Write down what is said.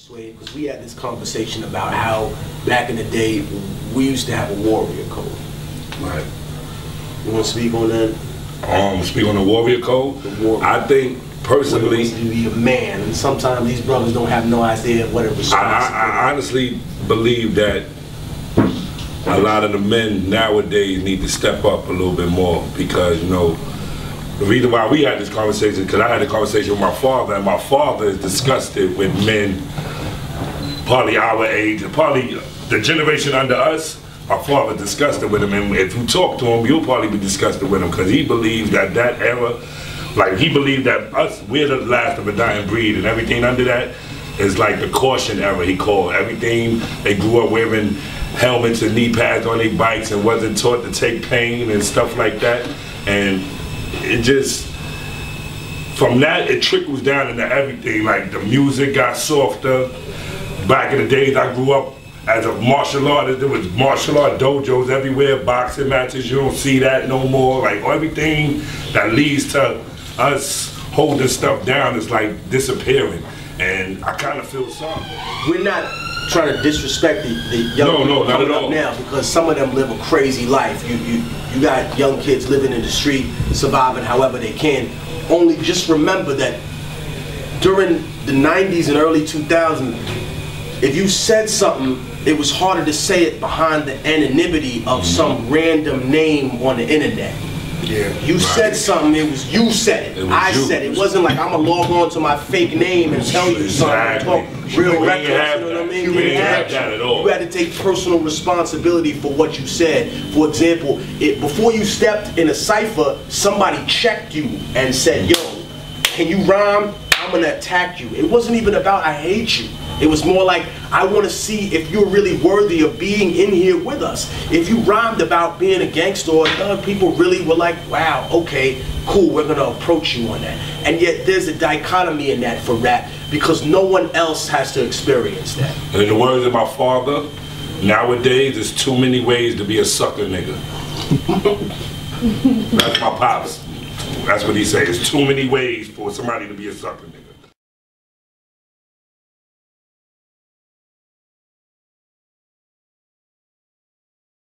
Because we had this conversation about how back in the day we used to have a warrior code. Right. You want to speak on that? Speak on the warrior code? The warrior. I think personally, to be a man, and sometimes these brothers don't have no idea what it was. I honestly believe that a lot of the men nowadays need to step up a little bit more, because you know the reason why we had this conversation, because I had a conversation with my father, and my father is disgusted with men, probably our age, and probably the generation under us. My father is disgusted with him, and if you talk to him, you'll probably be disgusted with him, because he believes that that era, like he believed that us, we're the last of a dying breed, and everything under that is like the caution era, he called. Everything, they grew up wearing helmets and knee pads on their bikes and wasn't taught to take pain and stuff like that. And it just, from that, it trickles down into everything. Like the music got softer. Back in the days, I grew up as a martial artist. There was martial art dojos everywhere, boxing matches. You don't see that no more. Like everything that leads to us holding stuff down is like disappearing. And I kind of feel sorry. We're not trying to disrespect the young people coming up now, because some of them live a crazy life. You got young kids living in the street, surviving however they can. Only just remember that during the 90s and early 2000s, if you said something, it was harder to say it behind the anonymity of some random name on the internet. Yeah, you said something, it was you said it. I said it. It wasn't like I'm gonna log on to my fake name and tell you something and talk real reckless, you know what I mean? You didn't have that at all. You had to take personal responsibility for what you said. For example, before you stepped in a cipher, somebody checked you and said, yo, can you rhyme? I'm gonna attack you. It wasn't even about I hate you. It was more like, I want to see if you're really worthy of being in here with us. If you rhymed about being a gangster or a thug, people really were like, wow, okay, cool, we're going to approach you on that. And yet there's a dichotomy in that for rap, because no one else has to experience that. And in the words of my father, nowadays there's too many ways to be a sucker nigga. That's my pops. That's what he says. Too many ways for somebody to be a sucker nigga.